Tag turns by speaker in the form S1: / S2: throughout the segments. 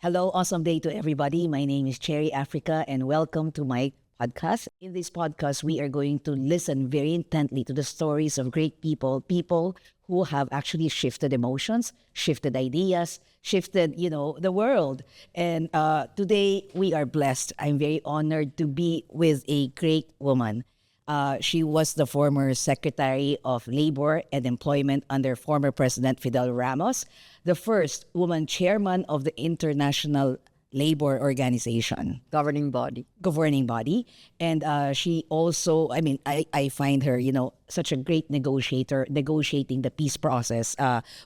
S1: Hello, awesome day to everybody. My name is Cherry Africa, and welcome to my podcast. In this podcast, we are going to listen very intently to the stories of great people, people who have actually shifted emotions, shifted ideas, shifted, the world. And today we are blessed. I'm very honored to be with a great woman. She was the former Secretary of Labor and Employment under former President Fidel Ramos, the first woman chairman of the International Labor Organization governing body. And she also, I find her, such a great negotiator, negotiating the peace process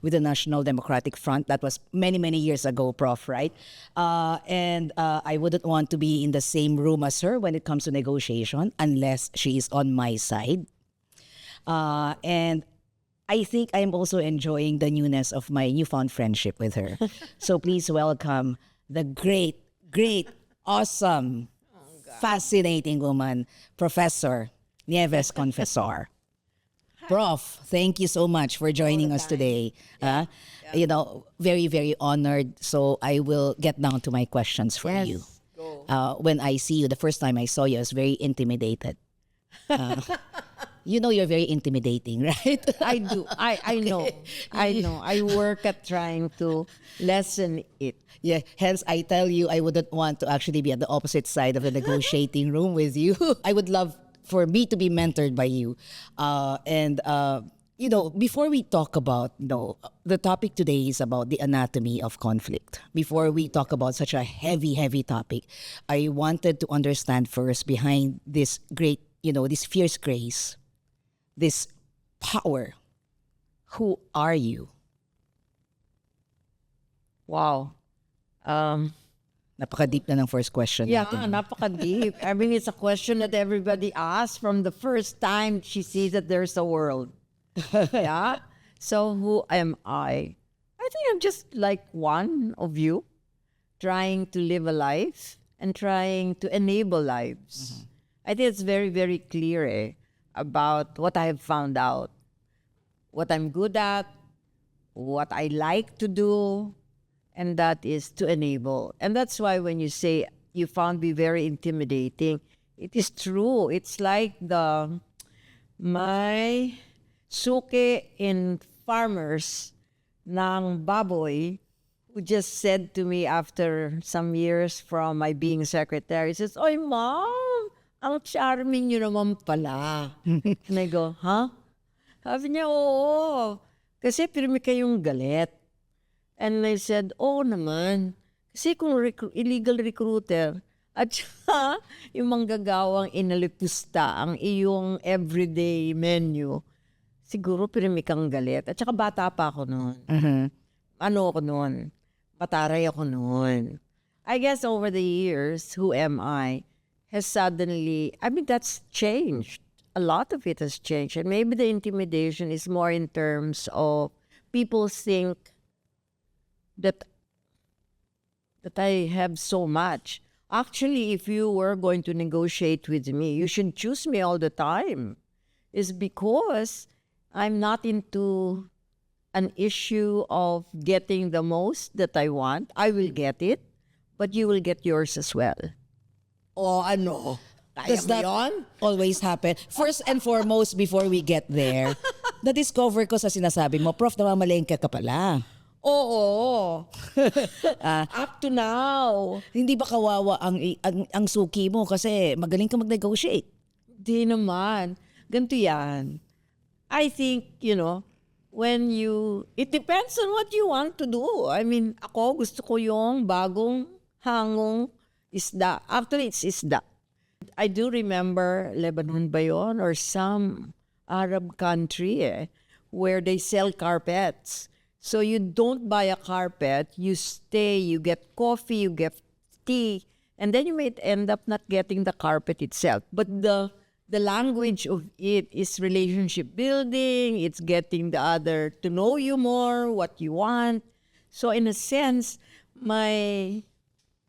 S1: with the National Democratic Front. That was many, many years ago, Prof, right? And I wouldn't want to be in the same room as her when it comes to negotiation unless she is on my side. And I think I'm also enjoying the newness of my newfound friendship with her. So please welcome the great, awesome, fascinating woman, Professor Nieves Confesor. Prof, thank you so much for joining us today. Very, very honored. So I will get down to my questions for you. When I see you, the first time I saw you, I was very intimidated. You're very intimidating, right?
S2: I do. I know. I know. I work at trying to lessen it.
S1: Yeah, hence I tell you I wouldn't want to actually be at the opposite side of the negotiating room with you. I would love for me to be mentored by you. Before we talk about, the topic today is about the anatomy of conflict. Before we talk about such a heavy topic, I wanted to understand first behind this great, this fierce grace, this power. Who are you?
S2: Wow.
S1: Napaka-deep na ng first question
S2: Yeah,
S1: natin.
S2: napaka-deep. I mean, it's a question that everybody asks from the first time she sees that there's a world. Yeah? So who am I? I think I'm just like one of you, trying to live a life and trying to enable lives. I think it's very, very clear about what I have found out, what I'm good at, what I like to do, and that is to enable. And that's why when you say you found me very intimidating, it is true. It's like my suke in farmers ng baboy who just said to me after some years from my being secretary, says, "Oy, ma'am, ang charming nyo naman pala." And I go, huh? Sabi niya, oo. Kasi pirmi kayong galit. And I said, oo naman. Kasi kung illegal recruiter at saka yung manggagawang inalipusta ang iyong everyday menu, siguro pirmi kang galit. At saka bata pa ako noon. Ano ako noon? Mataray ako noon. I guess over the years, who am I? Has suddenly, that's changed. A lot of it has changed. And maybe the intimidation is more in terms of people think that I have so much. Actually, if you were going to negotiate with me, you should choose me all the time. It's because I'm not into an issue of getting the most that I want. I will get it, but you will get yours as well.
S1: O ano?
S2: Kaya
S1: Does
S2: mo
S1: that
S2: yun?
S1: always happen? First and foremost, before we get there, na-discover ko sa sinasabi mo, Prof, namamalengke ka pala.
S2: Oo. Up to now.
S1: Hindi ba kawawa ang suki mo kasi magaling ka mag-negotiate?
S2: Di naman. Ganito yan. I think, it depends on what you want to do. I mean, ako gusto ko yung bagong hangong isda. Actually, it's isda. I do remember Lebanon ba yun? Or some Arab country where they sell carpets. So you don't buy a carpet, you stay, you get coffee, you get tea, and then you may end up not getting the carpet itself. But the language of it is relationship building, it's getting the other to know you more, what you want. So in a sense, my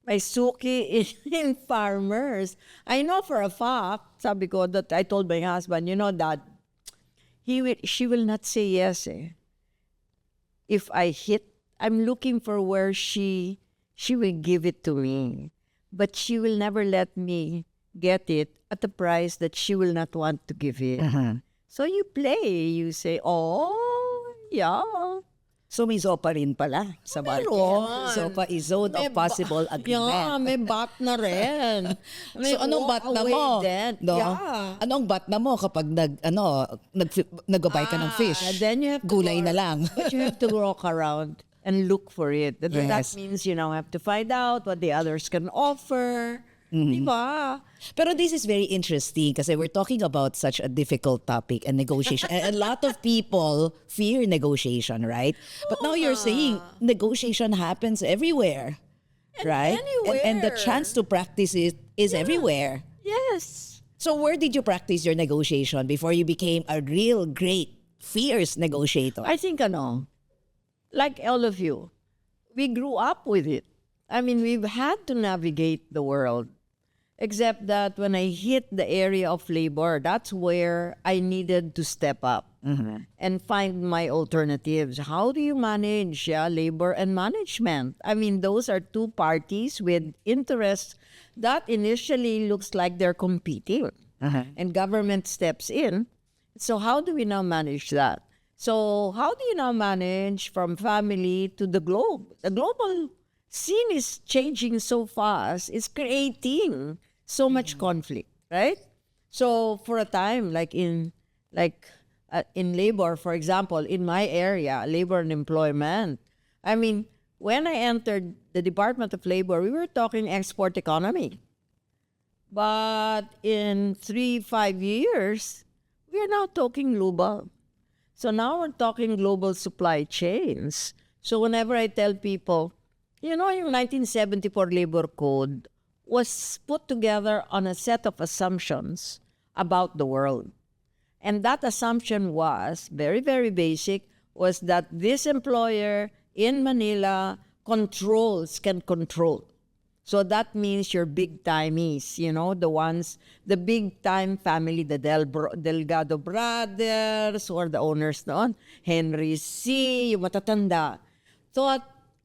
S2: suki in farmers, I know for a fact, sabi ko, that I told my husband, Dad, she will not say yes. If I hit, I'm looking for where she she will give it to me. But she will never let me get it at a price that she will not want to give it. So you play. You say, oh, yeah.
S1: So may ZOPA rin pala sa market.
S2: Meron.
S1: ZOPA is zone of possible agreement.
S2: Yeah, may bat na rin. May
S1: So anong bat na
S2: walk-away
S1: mo?
S2: debt.
S1: No?
S2: Yeah.
S1: Anong bat na mo kapag nag-buy ka ng fish?
S2: Then you have to
S1: Gulay
S2: go-
S1: na lang.
S2: But you have to walk around and look for it. That
S1: Yes.
S2: means you now have to find out what the others can offer. Diba?
S1: Pero this is very interesting kasi we're talking about such a difficult topic and negotiation. And a lot of people fear negotiation, right? But now you're saying negotiation happens everywhere, right? And the
S2: anywhere.
S1: chance to practice it is everywhere.
S2: Yes.
S1: So where did you practice your negotiation before you became a real great, fierce negotiator?
S2: I think, like all of you, we grew up with it. I mean, we've had to navigate the world. Except that when I hit the area of labor, that's where I needed to step up and find my alternatives. How do you manage labor and management? I mean, those are two parties with interests that initially looks like they're competing. And government steps in. So how do we now manage that? So how do you now manage from family to the globe? The global scene is changing so fast. It's creating so much conflict, right? So for a time, in labor, for example, in my area, labor and employment, I mean, when I entered the Department of Labor, we were talking export economy. But in 3-5 years, we are now talking global. So now we're talking global supply chains. So whenever I tell people, yung 1974 Labor Code was put together on a set of assumptions about the world. And that assumption was, very, very basic, was that this employer in Manila can control. So that means your big timeys, the big time family, the Delgado brothers, who are the owners noon, Henry C., yung matatanda,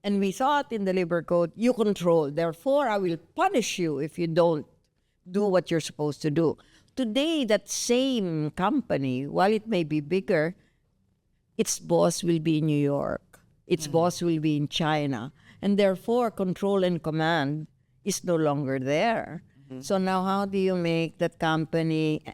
S2: and we thought in the labor code, you control. Therefore, I will punish you if you don't do what you're supposed to do. Today, that same company, while it may be bigger, its boss will be in New York. Its boss will be in China. And therefore, control and command is no longer there. So now how do you make that company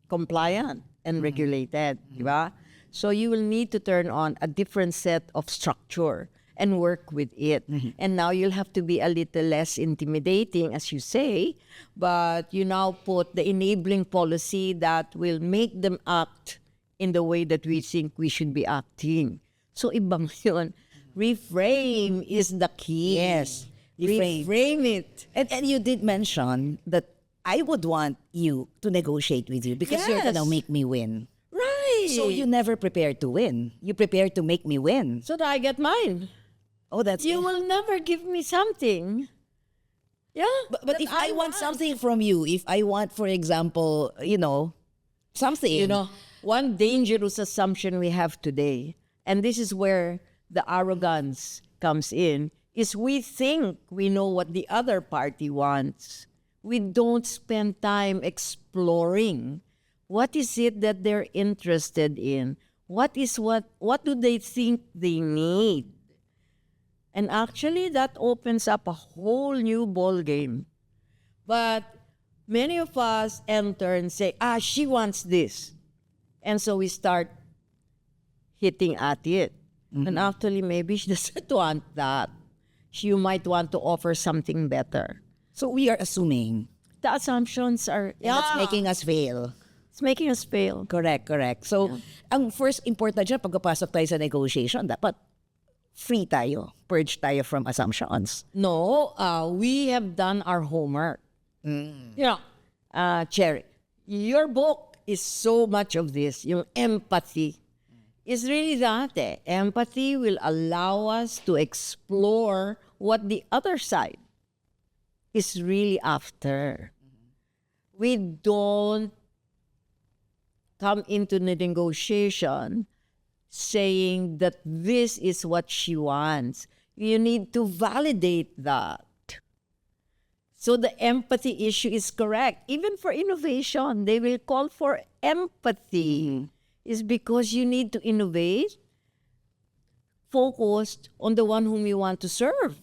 S2: compliant and regulated? Diba? So you will need to turn on a different set of structure and work with it. And now you'll have to be a little less intimidating, as you say, but you now put the enabling policy that will make them act in the way that we think we should be acting. So ibang yun. Reframe is the key.
S1: Yes.
S2: Reframe it.
S1: And you did mention that I would want you to negotiate with you because you're
S2: Yes.
S1: gonna make me win.
S2: Right.
S1: So you never prepare to win. You prepare to make me win.
S2: So that I get mine.
S1: Oh, that's
S2: You will never give me something. Yeah.
S1: But
S2: that
S1: if I want something from you, if I want, for example, something.
S2: One dangerous assumption we have today, and this is where the arrogance comes in, is we think we know what the other party wants. We don't spend time exploring what is it that they're interested in. What do they think they need? And actually, that opens up a whole new ball game. But many of us enter and say, she wants this. And so we start hitting at it. And actually, maybe she doesn't want that. You might want to offer something better.
S1: So we are assuming.
S2: The assumptions are,
S1: And that's making us fail.
S2: it's making us fail.
S1: Correct. So, ang first important dyan, pagkapasok tayo sa negotiation, dapat free tayo. Purge tayo from assumptions.
S2: No, we have done our homework. Cherry, your book is so much of this, yung empathy. Is really that. Empathy will allow us to explore what the other side is really after. We don't come into the negotiation saying that this is what she wants. You need to validate that. So the empathy issue is correct. Even for innovation, they will call for empathy. Is because you need to innovate focused on the one whom you want to serve.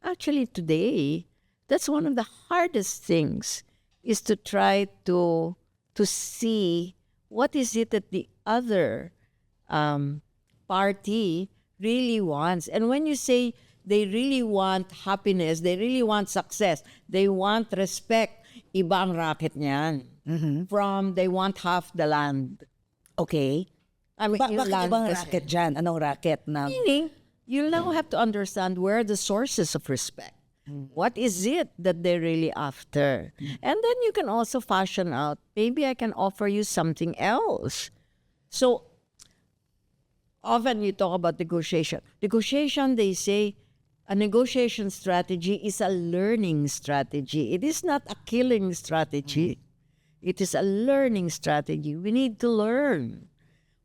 S2: Actually, today, that's one of the hardest things is to try to see what is it that the other party really wants. And when you say they really want happiness, they really want success, they want respect, iba ang racket niyan. From they want half the land.
S1: Okay.
S2: I mean, yung
S1: Bakit
S2: land
S1: ibang
S2: kasi.
S1: racket dyan? Anong racket na?
S2: Meaning, you now have to understand where are the sources of respect. What is it that they're really after? And then you can also fashion out, maybe I can offer you something else. So, often you talk about negotiation. Negotiation, they say, a negotiation strategy is a learning strategy. It is not a killing strategy. It is a learning strategy. We need to learn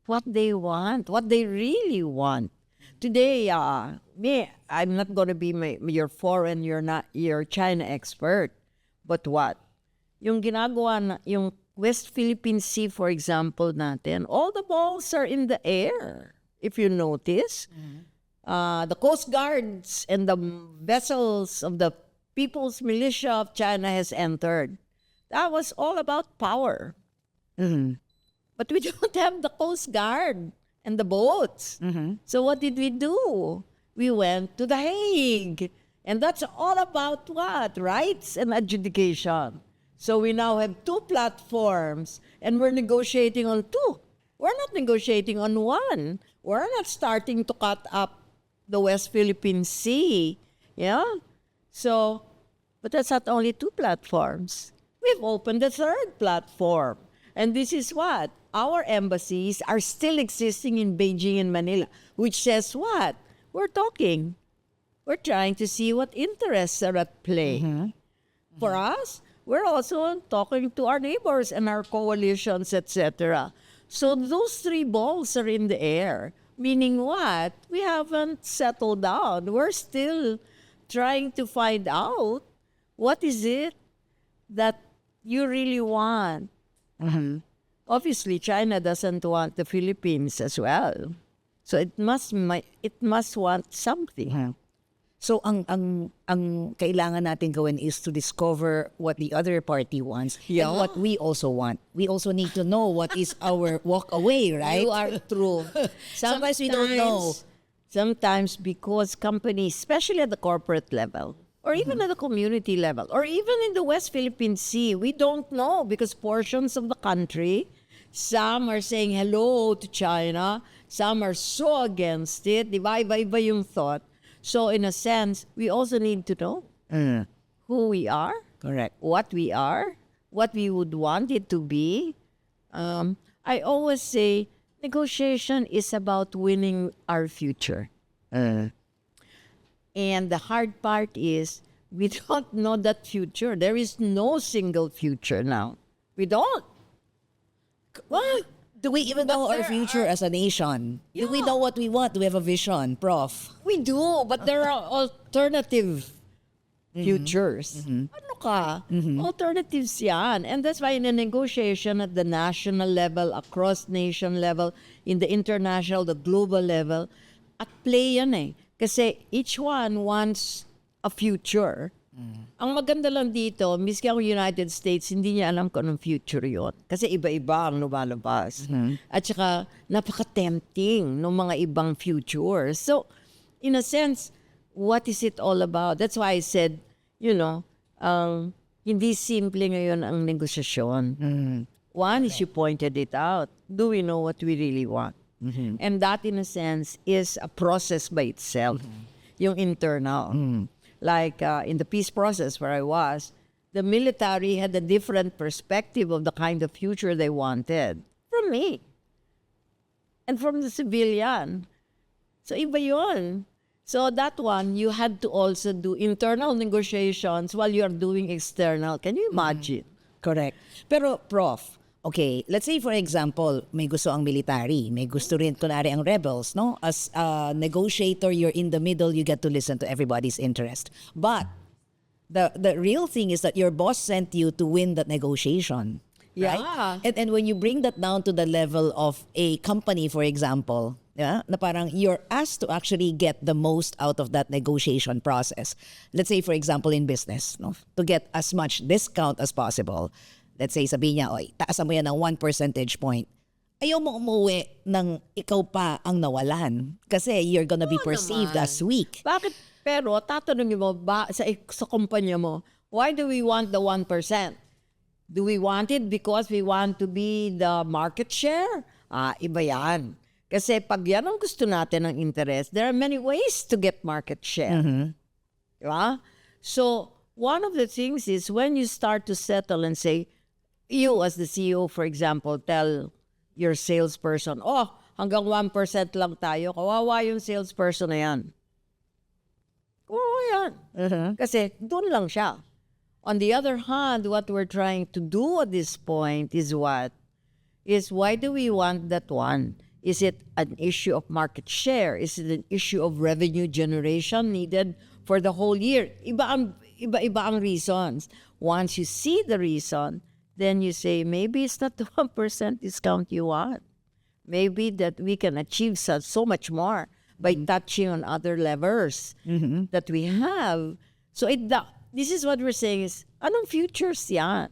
S2: what they want, what they really want. Today, me, I'm not going to be your foreign, your China expert. But what? Yung ginagawa na, yung West Philippine Sea, for example, natin, all the balls are in the air. If you notice, the Coast Guards and the vessels of the People's Militia of China has entered. That was all about power. But we don't have the Coast Guard and the boats. So what did we do? We went to The Hague. And that's all about what? Rights and adjudication. So we now have two platforms and we're negotiating on two. We're not negotiating on one. We're not starting to cut up the West Philippine Sea. Yeah? So, but that's not only two platforms. We've opened a third platform. And this is what? Our embassies are still existing in Beijing and Manila, which says what? We're talking. We're trying to see what interests are at play. For us, we're also talking to our neighbors and our coalitions, etc. So those three balls are in the air. Meaning what? We haven't settled down. We're still trying to find out what is it that you really want. Obviously, China doesn't want the Philippines as well. So it must want something.
S1: So ang kailangan natin gawin is to discover what the other party wants
S2: Yeah.
S1: and what we also want. We also need to know what is our walk away, right?
S2: You are true.
S1: Sometimes we don't know.
S2: Sometimes because companies, especially at the corporate level, or even at the community level, or even in the West Philippine Sea, we don't know because portions of the country, some are saying hello to China, some are so against it, iba yung thought. So in a sense, we also need to know who we are,
S1: Correct.
S2: what we are, what we would want it to be. I always say negotiation is about winning our future. And the hard part is we don't know that future. There is no single future now. We don't.
S1: Well, do we even know our future as a nation? Do we know what we want? Do we have a vision, Prof?
S2: We do, but there are alternative futures. Ano ka? Alternatives yan. And that's why in a negotiation at the national level, across nation level, in the international, the global level, at play yan eh. Kasi each one wants a future. Ang maganda lang dito, miski ang United States, hindi niya alam kung anong future yon. Kasi iba-iba ang lumalabas. At saka, napaka-tempting ng mga ibang futures. So, in a sense, what is it all about? That's why I said, hindi simple ngayon ang negosasyon. One is you pointed it out. Do we know what we really want? And that, in a sense, is a process by itself. Yung internal. Like in the peace process where I was, the military had a different perspective of the kind of future they wanted from me and from the civilian. So iba yun. So that one, you had to also do internal negotiations while you are doing external. Can you imagine?
S1: Correct. Pero Prof, Okay, let's say for example, may gusto ang military, may gusto rin kunwari ang rebels, no? As a negotiator, you're in the middle, you get to listen to everybody's interest. But the real thing is that your boss sent you to win that negotiation. Right?
S2: Yeah.
S1: And when you bring that down to the level of a company, for example, yeah, na parang you're asked to actually get the most out of that negotiation process. Let's say, for example, in business, no, to get as much discount as possible. Let's say, sabihin niya, oy, taasan mo yan ng 1 percentage point. Ayaw mo umuwi ng ikaw pa ang nawalan. Kasi you're gonna be perceived
S2: naman.
S1: as weak.
S2: Bakit? Pero tatanungin mo ba sa kumpanya mo, why do we want the 1%? Do we want it because we want to be the market share? Iba yan. Kasi pag yan ang gusto natin ng interest, there are many ways to get market share. Diba? So, one of the things is when you start to settle and say, you as the CEO, for example, tell your salesperson, oh, hanggang 1% lang tayo. Kawawa yung salesperson na yan. Kawawa yan. Kasi doon lang siya. On the other hand, what we're trying to do at this point is what? Is why do we want that one? Is it an issue of market share? Is it an issue of revenue generation needed for the whole year? Iba ang reasons. Once you see the reason, then you say, maybe it's not the 1% discount you want. Maybe that we can achieve so much more by touching on other levers that we have. So this is what we're saying is, anong futures yan?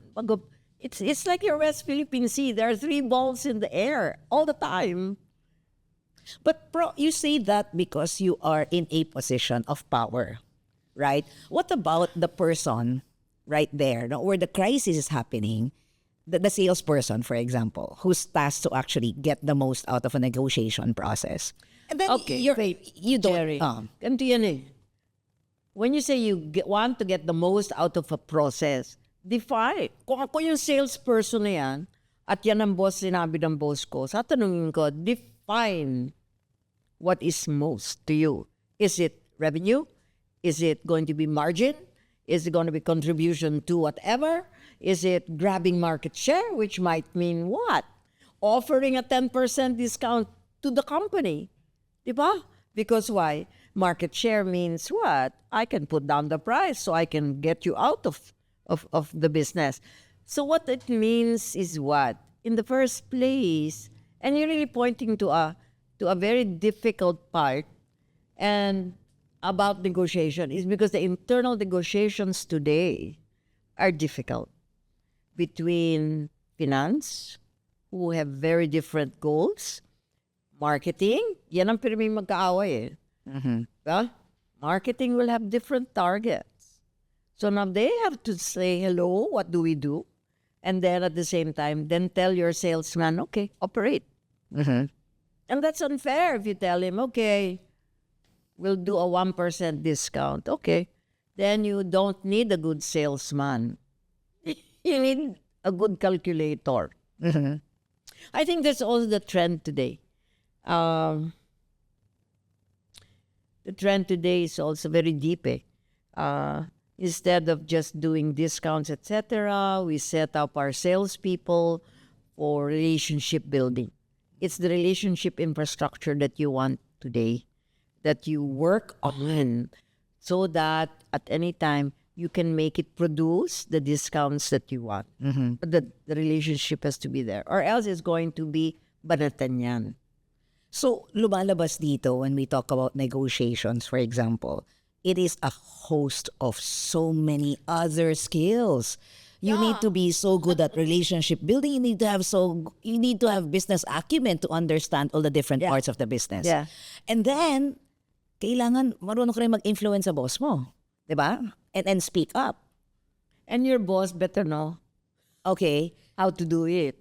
S2: It's like your West Philippine Sea. There are 3 balls in the air all the time.
S1: But you say that because you are in a position of power, right? What about the person right there, no, where the crisis is happening, the salesperson, for example, who's tasked to actually get the most out of a negotiation process? And then
S2: Okay,
S1: you don't...
S2: Jerry, ganito yan eh. When you say want to get the most out of a process, define. Kung ako yung salesperson na yan, at yan ang sinabi ng boss ko, tatanungin ko, define what is most to you. Is it revenue? Is it going to be margin? Is it going to be contribution to whatever? Is it grabbing market share, which might mean what? Offering a 10% discount to the company. Diba? Because why? Market share means what? I can put down the price so I can get you out of the business. So what it means is what? In the first place, and you're really pointing to a very difficult part and about negotiation is because the internal negotiations today are difficult between finance, who have very different goals, marketing, yan ang piraming magkaaway eh. Well, marketing will have different targets. So now they have to say, hello, what do we do? And then at the same time, then tell your salesman, okay, operate. And that's unfair if you tell him, okay, we'll do a 1% discount. Okay, then you don't need a good salesman. You need a good calculator. I think that's also the trend today. The trend today is also very deep. Instead of just doing discounts, etc., we set up our salespeople for relationship building. It's the relationship infrastructure that you want today, that you work on so that at any time you can make it produce the discounts that you want. But the relationship has to be there. Or else it's going to be banatan yan.
S1: So, lumalabas dito when we talk about negotiations, for example, it is a host of so many other skills. You need to be so good at relationship building. You need to have business acumen to understand all the different parts of the business.
S2: Yeah.
S1: And then, kailangan marunong ka rin mag-influence sa boss mo. Diba? And speak up.
S2: And your boss better know
S1: Okay.
S2: how to do it,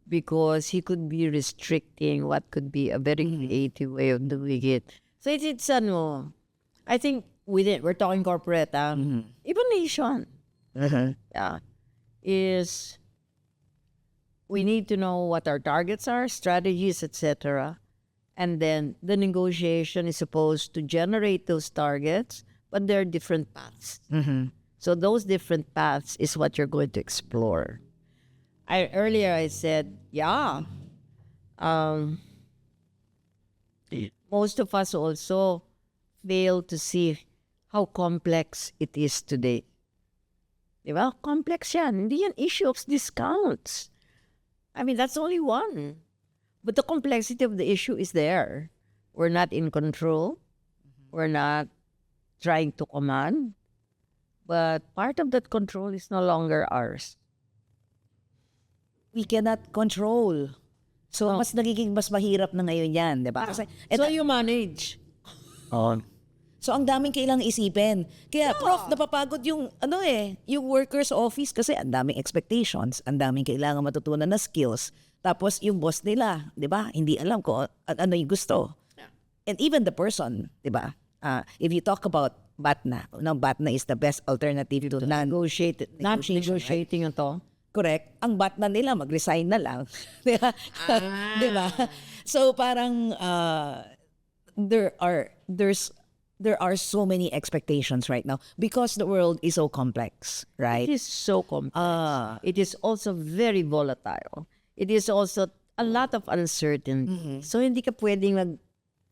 S2: because he could be restricting what could be a very creative way of doing it. So it's I think we're talking corporate, even nation. Yeah. Is we need to know what our targets are, strategies, etc. And then the negotiation is supposed to generate those targets, but there are different paths. So those different paths is what you're going to explore. Earlier I said, yeah. Um, most of us also fail to see how complex it is today. Di ba? Complex yan. Hindi yan issue of discounts. I mean, that's only one. But the complexity of the issue is there. We're not in control. We're not trying to command. But part of that control is no longer ours.
S1: We cannot control. So, mas mahirap na ngayon yan, di ba? Kasi,
S2: So you manage.
S1: so, ang daming kailangang isipin. Kaya, Prof, napapagod yung, yung workers office kasi ang daming expectations, ang daming kailangan matutunan na skills. Tapos, yung boss nila, di ba? Hindi alam ko ano yung gusto. And even the person, di ba? If you talk about BATNA, BATNA is the best alternative to
S2: Not negotiating ito.
S1: Correct. Ang BATNA nila, mag-resign na lang. Di ba? Di ba? So parang there are so many expectations right now because the world is so complex, right?
S2: It is so complex. It is also very volatile. It is also a lot of uncertainty. So hindi ka pwedeng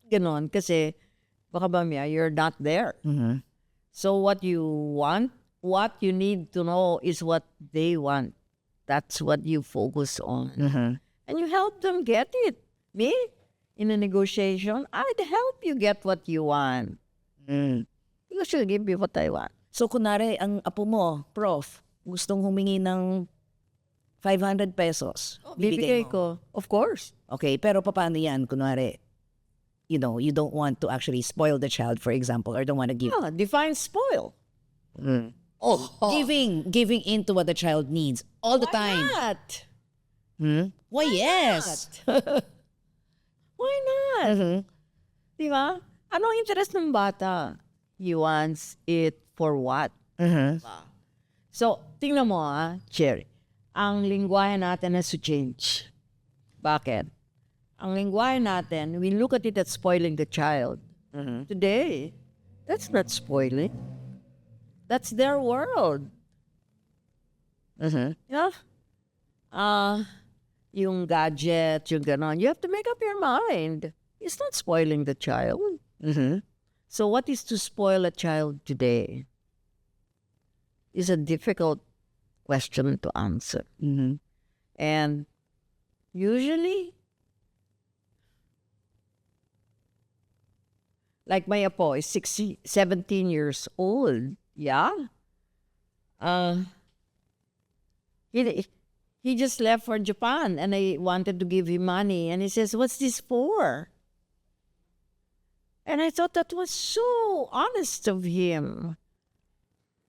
S2: ganon kasi baka mamaya you're not there. So what you want, what you need to know is what they want. That's what you focus on. And you help them get it. Me, in a negotiation, I'd help you get what you want. You should give me what I want.
S1: So kunwari, ang apo mo, Prof, gustong humingi ng 500 pesos.
S2: Bibigay
S1: mo.
S2: ko. Of course.
S1: Okay, pero paano yan? Kunwari, you don't want to actually spoil the child, for example, or don't want to give.
S2: Define spoil.
S1: Giving into what the child needs all the time.
S2: Not?
S1: Why, yes.
S2: Why not? Di ba? Anong interest ng bata? He wants it for what? So, tingnan mo Cherry. Ang lingwahe natin has to change. Bakit? Ang lingwahe natin, we look at it as spoiling the child. Today, that's not spoiling. That's their world. Yeah? Yung gadget, yung ganon. You have to make up your mind. It's not spoiling the child. So what is to spoil a child today is a difficult question to answer. And usually, like my apo is 17 years old. Yeah. He just left for Japan and I wanted to give him money. And he says, what's this for? And I thought that was so honest of him.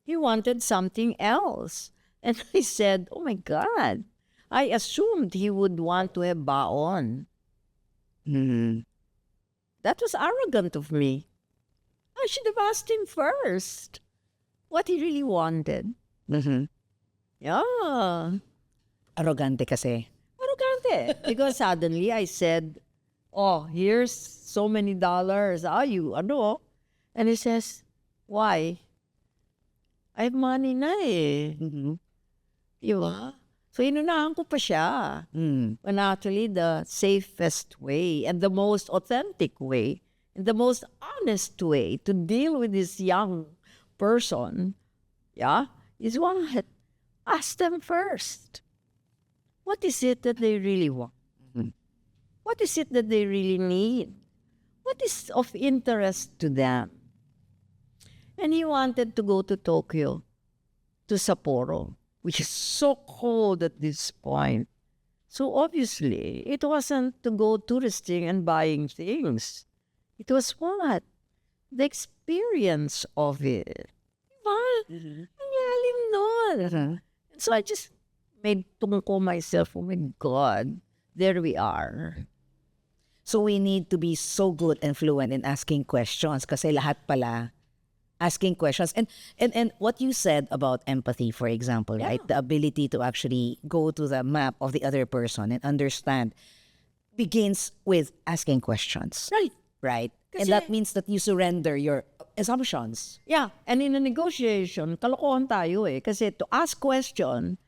S2: He wanted something else. And I said, oh my God, I assumed he would want to have baon. That was arrogant of me. I should have asked him first what he really wanted. Yeah.
S1: Arrogante kasi.
S2: Arrogante. Because suddenly I said, oh, here's so many dollars. Ano? And he says, why? I have money na eh. Diba? So inunahan ko pa siya. When actually the safest way and the most authentic way and the most honest way to deal with this young person, is what? Ask them first. What is it that they really want? What is it that they really need? What is of interest to them? And he wanted to go to Tokyo, to Sapporo, which is so cold at this point. So obviously, it wasn't to go touristing and buying things. It was what? The experience of it. Diba? Ang lalim nun. So I just made tungko myself, oh my God, there we are.
S1: So we need to be so good and fluent in asking questions kasi lahat pala asking questions. And what you said about empathy, for example, right? The ability to actually go to the map of the other person and understand begins with asking questions. Right? And that means that you surrender your assumptions.
S2: Yeah, and in a negotiation, kalokohan tayo eh. Kasi to ask question,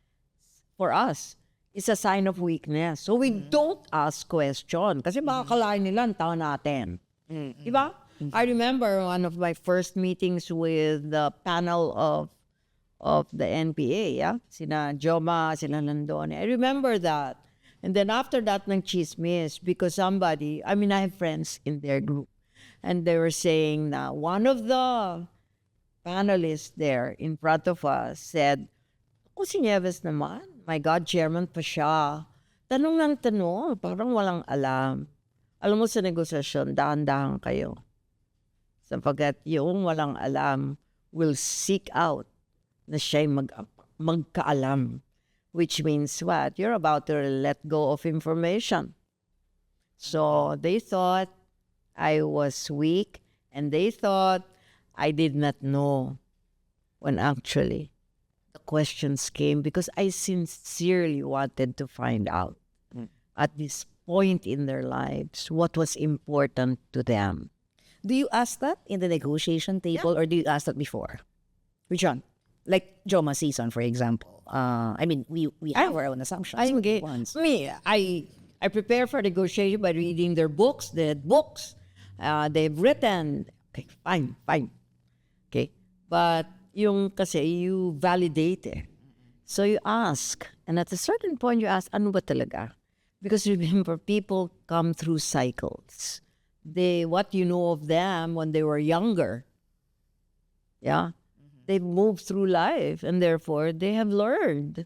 S2: for us, is a sign of weakness. So we don't ask question kasi makakalain nila ang tao natin. Diba? I remember one of my first meetings with the panel of the NPA, yeah? Sina Joma, sila Landone. I remember that. And then after that, nang chismis because somebody, I mean, I have friends in their group. And they were saying na one of the panelists there in front of us said, ako si Nieves naman, my God, chairman pa siya. Tanong ng tanong, parang walang alam. Alam mo sa negosasyon, dahan-dahan kayo. Sapagkat yung walang alam will seek out na siya'y magkaalam. Which means what? You're about to let go of information. So they thought I was weak and they thought I did not know when actually the questions came because I sincerely wanted to find out at this point in their lives what was important to them.
S1: Do you ask that in the negotiation table or do you ask that before? Which one? Like Joma season, for example. I mean, we have our own assumptions.
S2: I prepare for negotiation by reading their books, they've written. Okay, fine. Okay, but yung kasi you validate it. So you ask, and at a certain point you ask, ano ba talaga? Because remember, people come through cycles. What you know of them when they were younger, yeah, they've moved through life, and therefore they have learned.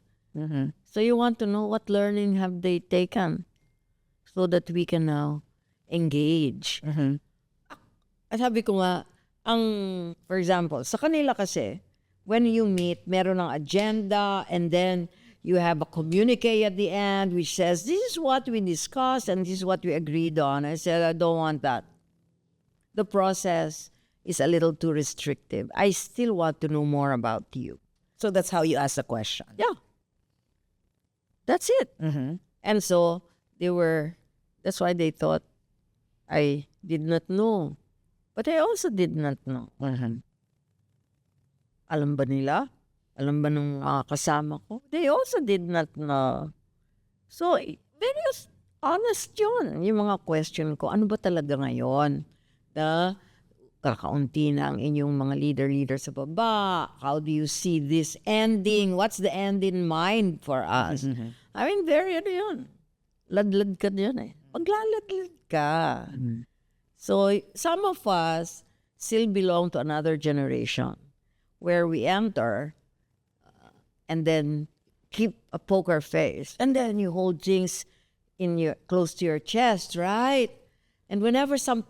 S2: So you want to know what learning have they taken, so that we can now engage. At sabi ko nga, for example, sa kanila kasi, when you meet, meron ng agenda, and then you have a communique at the end which says, this is what we discussed and this is what we agreed on. I said, I don't want that. The process is a little too restrictive. I still want to know more about you.
S1: So that's how you ask the question.
S2: Yeah. That's it. And so that's why they thought I did not know. But I also did not know. Alam ba nila? Alam ba nung kasama ko? They also did not know. So, very honest yun. Yung mga question ko, ano ba talaga ngayon? Kakaunti na ang inyong mga leader sa baba. How do you see this ending? What's the end in mind for us? I mean, very ano yun. Ladlad ka yun eh. Maglaladlad ka. So, some of us still belong to another generation where we enter and then keep a poker face. And then you hold things close to your chest, right? And whenever some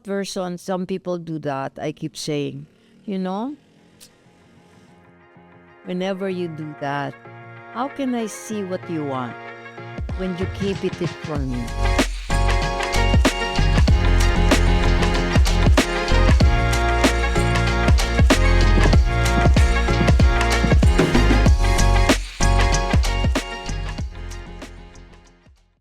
S2: people do that, I keep saying, whenever you do that, how can I see what you want when you keep it from me?